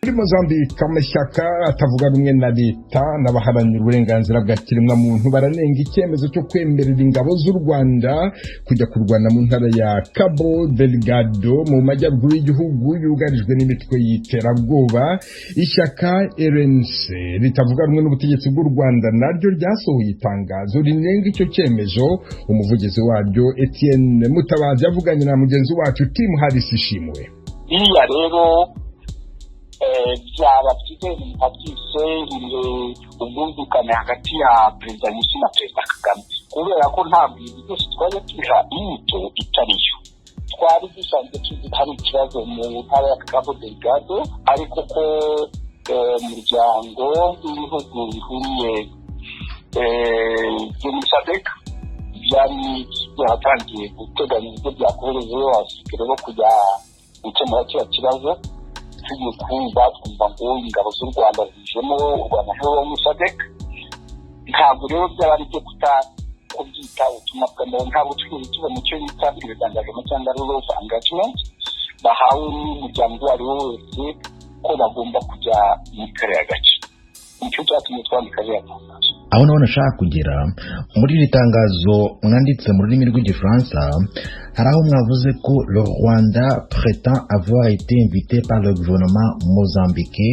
Muri Mozambique amashyaka atavuga rumwe na leta n'abaharanira uburenganzira bwa kiremwamuntu baranenga icyemezo cyo kwemerera ingabo z'u Rwanda kujya kurwana mu ntara ya Cabo Delgado mu majyaruguru y'igihugu yugarijwe n'imitwe y'iterabwoba. Ishyaka RNC ritavuga rumwe n'ubutegetsi bw'u Rwanda naryo ryasohoye itangazo rinenga icyo cyemezo. Umuvugizi waryo Etienne Mutabazi yavuganye na mugenzi wacu Tim Harris Ishimwe. Iya rero byaba byiza byise ubwumvikane hagati ya Perezida Nyusi na Perezida Kagame, kubera ko ntabwo ibi byose twari tubiha inyito itariyo. Twari dusanzwe tuzi hari ikibazo mu ntara ya Cabo Delgado, ariko ko umuryango w'ibihugu bihuriye muri SADC byari byatangiye guteganya uburyo byakoherezayo abasirikare bo kujya gukemura kiriya kibazo. Tugiye twumva ngo ingabo z'u Rwanda zijemo u Rwanda rero muri SADC. Ntabwo rero byaba ari byo kubyita ubutumwa bw'amahoro, ntabwo twigeze tuba mu cyo bita ibiganiro cyangwa rule of engagement bahawe n'umuryango uwo ari wo wese ko bagomba kujya muri kariya gace. Nicyo cyatumye twandika ririya tangazo. Aho naho nashaka kugera muri iri tangazo mwanditse mu rurimi rw'igifaransa, hari aho mwavuze ko le Rwanda prétend avoir été invité par le gouvernement mozambique.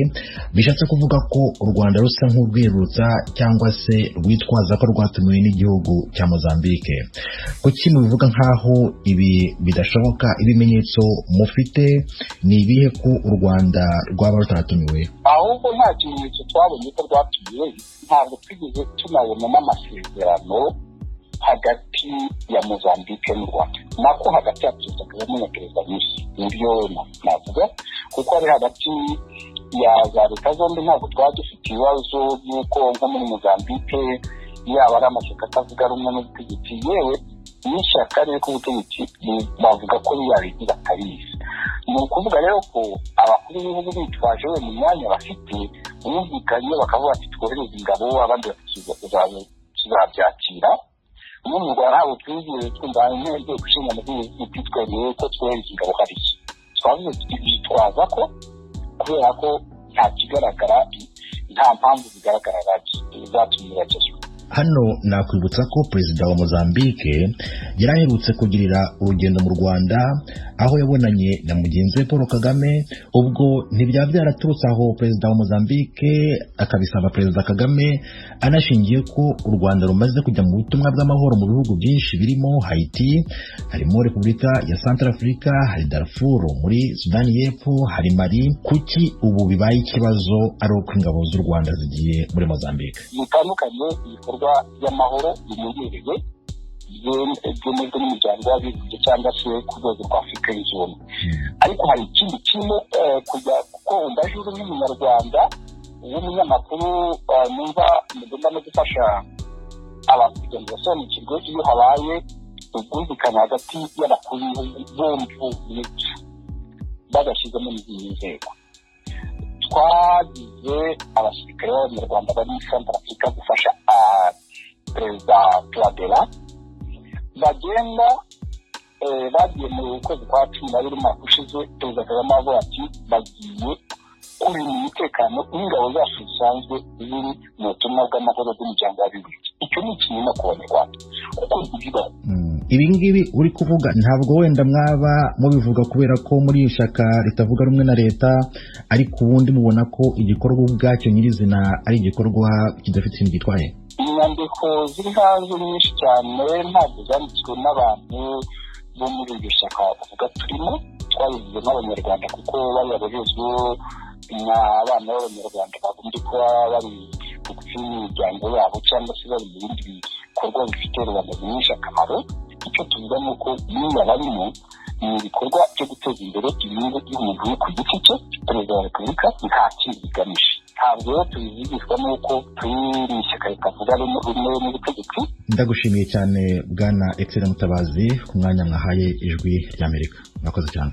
Bishatse kuvuga ko u Rwanda rusa nk'urwirutsa cyangwa se rwitwaza ko rwatumiwe n'igihugu cya Mozambique. Kuki mubivuga nkaho ibi bidashoboka? Ibimenyetso mufite ni ibihe ko u Rwanda rwaba rutaratumiwe? Ahubwo nta kimenyetso twabonye ko rwatumiwe. Ntabwo twigeze tunabonamo amasezerano hagati ya Mozambique n'u Rwanda, nako hagati ya Perezida Kagame na Perezida Nyusi. Nibyo navuga, kuko ari hagati ya za leta zombi. Ntabwo twaba dufite ibibazo by'uko nko muri Mozambique yaba ari amashyaka atavuga rumwe n'ubutegetsi, yewe n'ishyaka riri ku butegetsi bavuga ko yabizi batabizi. Ni ukuvuga rero ko abakuru b'ibihugu bitwaje we mu myanya bafite bumvikanye bakavuga ati twohereze ingabo, abandi tuzabyakira. Mu Rwanda ntabwo twigeze twumva intego gushinga amategeko twitwereye ko twohereza ingabo hariya. Twavuze twitwaza ko kubera ko nta kigaragara, nta mpamvu zigaragara zatumye bagezwa. Hano nakwibutsa ko Perezida wa Mozambique yaraherutse kugirira urugendo mu Rwanda, aho yabonanye na mugenzi we Paul Kagame. Ubwo ntibyaba byaraturutse aho Perezida wa Mozambique akabisaba Perezida Kagame, anashingiye ko u Rwanda rumaze kujya mu butumwa bw'amahoro mu bihugu byinshi birimo Haiti, harimo Repubulika ya Centrafrica, hari Darfur muri Sudani y'Epfo, hari Mali. Kuki ubu bibaye ikibazo ari uko ingabo z'u Rwanda zigiye muri Mozambique? Bitandukanye ibikorwa by'amahoro bimenyerewe byemejwe n'umuryango w'abibumbye cyangwa se ku rwego rwa Afurika yunze ubumwe. Ariko hari ikindi kirimo kujya, kuko ndajuru n'umunyarwanda w'umunyamakuru numva mugomba no gufasha abantu kugira ngo basobanukirwe iyo habaye ubwumvikane hagati y'abakuru bombi bagashyizemo n'izindi nzego. Twagize abasirikare b'abanyarwanda bari muri Centrafrica gufasha Perezida Touadera, bagenda bagiye mu kwezi kwa 12 umwaka ushize. Perezida Kagame avuga ati bagiye kurinda umutekano w'ingabo zacu zisanzwe ziri mu butumwa bw'amahoro bw'umuryango w'abibumbye. Icyo ni ikinyoma ku Banyarwanda kuko bivuga ibi ngibi uri kuvuga ntabwo wenda mwaba mubivuga kubera ko muri ishyaka ritavuga rumwe na leta, ariko ubundi mubona ko igikorwa ubwacyo nyirizina ari igikorwa kidafite ikintu gitwaye. Inyandiko ziri hanze nyinshi cyane ntabwo zanditswe n'abantu bo muri iryo shyaka bavuga turimo, twabivuze n'Abanyarwanda kuko bari abagezwe n'abana b'Abanyarwanda bagombye kuba bari kugufi n'imiryango yabo cyangwa se bari mu bindi bikorwa bifite rubanda nyinshi akamaro. Icyo tuvuga ni uko niba barimo ni ibikorwa byo guteza imbere inyungu y'umuntu ku giti cye. Perezida wa Repubulika nta kindi bigamije. Ntabwo rero tubivugishwa n'uko turi mu ishyaka ritavuga rumwe n'ubutegetsi. Ndagushimiye cyane Bwana Etienne Mutabazi ku mwanya mwahaye Ijwi ry'Amerika. Murakoze cyane.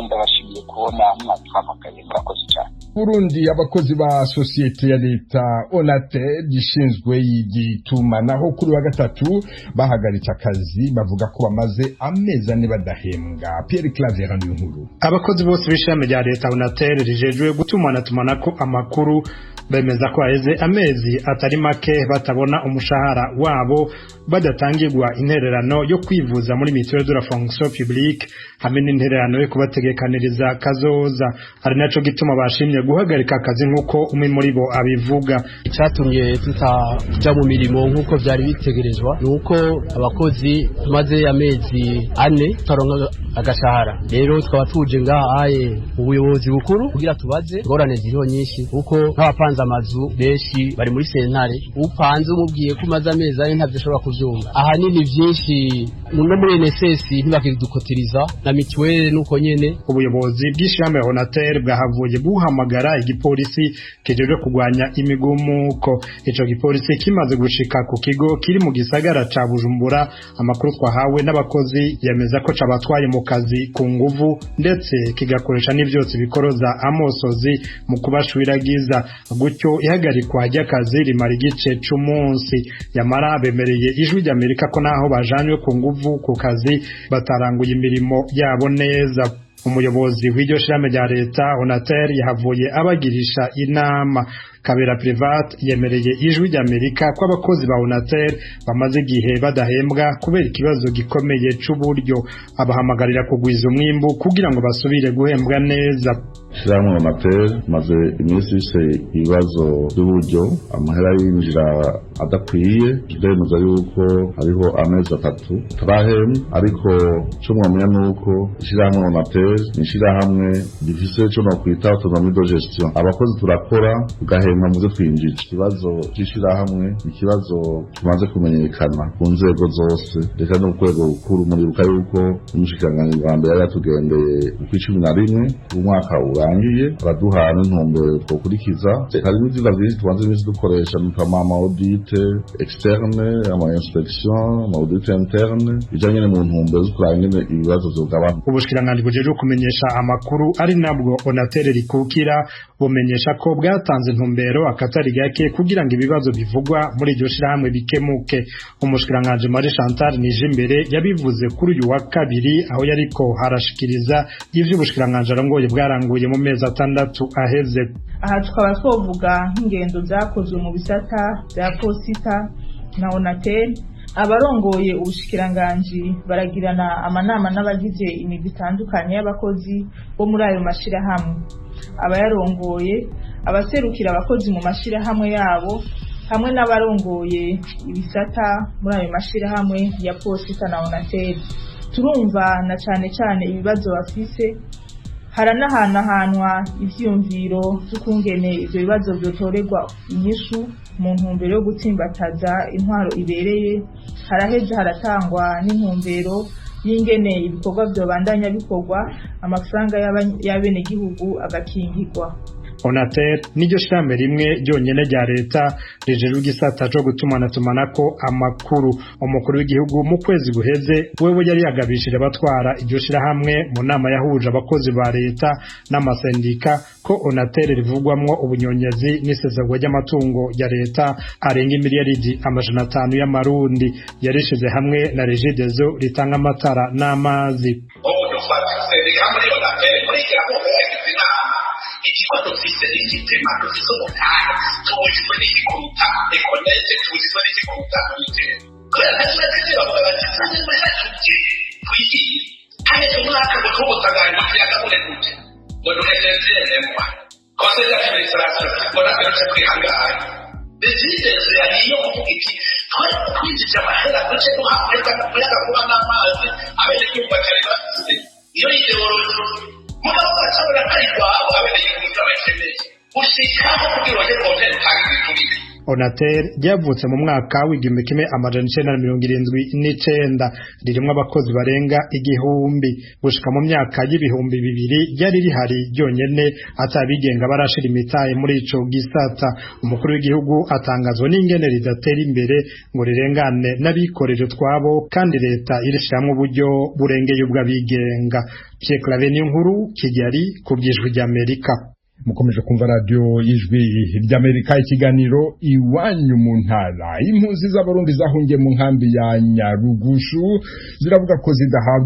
Ndabashimiye kubona mwatwamagaye. Murakoze cyane. Burundi abakozi ba sosiyete ya leta Onatel gishinzwe igitumanaho kuri wa gatatu bahagaritse akazi bavuga ko bamaze amezi ane badahembwa. Pierre Claver nkuru. Abakozi bose b'ishami rya leta Onatel rijejwe gutumanaho amakuru bemeza ko haheze amezi atari make batabona umushahara wabo badatangirwa intererano yo kwivuza muri mutuelle de la fonction publique hamwe n'intererano yo kubategekaniriza kazoza. Ari naco gituma bashimye guhagarika akazi nk'uko umwe muri bo abivuga. Icyatumye tutaja mu mirimo nk'uko byari bitegerezwa nuko abakozi tumaze amezi ane tutaronka agashahara. Rero twaba tuje ngahaye ubuyobozi bukuru kugira tubaze ngorane ziriho nyinshi kuko nk'abapanze amazu benshi bari muri sentare upanze umubwiye ko umaze amezi ane ntavyo ashobora kuvyumva. Ahanini vyinshi no muri NSS ntibakidukotiriza na mituwele nuko nyene. Ubuyobozi bw'ishami Onatel bwahavuye buhamagara igipolisi kijejwe kugwanya imigumuko. Ico gipolisi kimaze gushika ku kigo kiri mu gisagara ca Bujumbura. Amakuru twahawe n'abakozi yemeza ko cabatwaye mu kazi ku nguvu ndetse kigakoresha n'ivyotsi bikoroza amosozi mu kubashwiragiza. Gutyo ihagarikwa ry'akazi rimara igice c'umunsi. Yamara bemereye ijwi ry'Amerika ko naho bajanywe ku nguvu ku kazi bataranguye imirimo yabo neza. Umuyobozi w'iryo shirame rya leta Onatel yahavuye abagirisha inama. Kabera Private yemereye ijwi ry'Amerika ko abakozi ba Onatel bamaze igihe badahembwa kubera ikibazo gikomeye c'uburyo. Abahamagarira kugwiza umwimbu kugira ngo basubire guhembwa neza. Shiramo Onatel maze iminsi yose ibibazo by'uburyo amahera yinjira adakwiye. Ndemeza yuko hariho amezi atatu turahembwa, ariko cyo mwamenya nuko shiramo Onatel nishirahamwe gifise cyo no kwita autonomie de gestion. Abakozi turakora tugahembwa muze twinjije. Ikibazo cy'ishirahamwe ikibazo kimaze kumenyekana ku nzego zose, reka no kwego rukuru muri buka yuko umushikiranganji wa mbere yatugendeye ku 11 mu mwaka urangiye abaduhana intumbero twokurikiza. Hari n'izindi byinshi tubanze imisi dukoresha nk'ama audit externe, ama inspection, ama audit interne bijanye mu ntumbero zo kurangene ibibazo by'ugabana. Ubushikiranganji bujeje kumenyesha amakuru ari nabwo Onatel rikukira bumenyesha ko bwatanze intumbero akatari gake kugira ngo ibibazo bivugwa muri iryo shirahamwe bikemuke. Umushikiranganji Marie Chantal Nijimbere yabivuze kuri uyu wa kabiri aho yariko harashikiriza ivyo ubushikiranganji arongoye bwaranguye mu mezi atandatu aheze. Aha tukaba twovuga nk'ingendo zakozwe mu bisata bya posita na Onatel. Abarongoye ubushikiranganji baragirana amanama n'abagize imigwi itandukanye y'abakozi bo muri ayo mashirahamwe. Abayarongoye abaserukira abakozi mu mashirahamwe yabo hamwe n'abarongoye ibisata muri ayo mashirahamwe ya posita na Onatel. Turumva na cyane ibibazo bafise, haranahanwa ivyumviro z'ukungene ivyo bibazo byotorerwa inyishu mu ntumbero yo gutsimbataza intwaro ibereye. Haraheze haratangwa n'intumbero y'ingene ibikorwa byobandanya bikorwa, amafaranga y'abene gihugu agakingirwa. Onatel niryo shirame rimwe ryonyene rya leta rijeje igisata cyo gutumanaho amakuru. Umukuru w'igihugu mu kwezi guheze wewe yari yagabishije abatwara iryo shirahamwe mu nama yahuje abakozi ba leta n'amasendika ko Onatel rivugwamwo ubunyonyezi n'isesagwa ry'amatungo ya leta arenga miliyaridi 500 y'amarundi. Yarishize hamwe na Regideso ritanga amatara n'amazi. Ikibazo dufise n'igitema dufise umutanga tubujijwe n'igikuruta ekonete tubujijwe n'igikuruta twitera kubera ntakibazo bavuga bati sanze mwese twigiye hanyuma umwaka ngo tubutaganye tuyagabure gute ngo duhejeje mwa conseil d'administration ngo nagarutse kwihangana Regideso yariyo kuvuga iki twari kwinjija amahera duce duhabwa umuyaga kuba n'amazi abenegihugu batari bafise iyo ideologi mugabo bacabura kari kwabo abenegihugu bakeneye ushikaho kugira ngo hotel tagisi tubike. Onatel ryavutse mu mwaka w'igihumbi kimwe amajana 1979 ririmo abakozi barenga igihumbi. Gushika mu myaka y'ibihumbi 2000 ryari rihari ryonyene atabigenga barashira imitahe muri ico gisata. Umukuru w'igihugu atangazwa n'ingene ridatera imbere ngo rirengane n'abikorera twabo kandi leta irishiramwe uburyo burengeye ubw'abigenga. Pierre Claver nkuru Kigali ku by'ijwi ry'Amerika. mukomeje kumva radio y'ijwi ry'Amerika ikiganiro iwanyu mu ntara. Impunzi z'abarundi zahungiye mu nkambi ya Nyarugushu ziravuga ko zidahabwa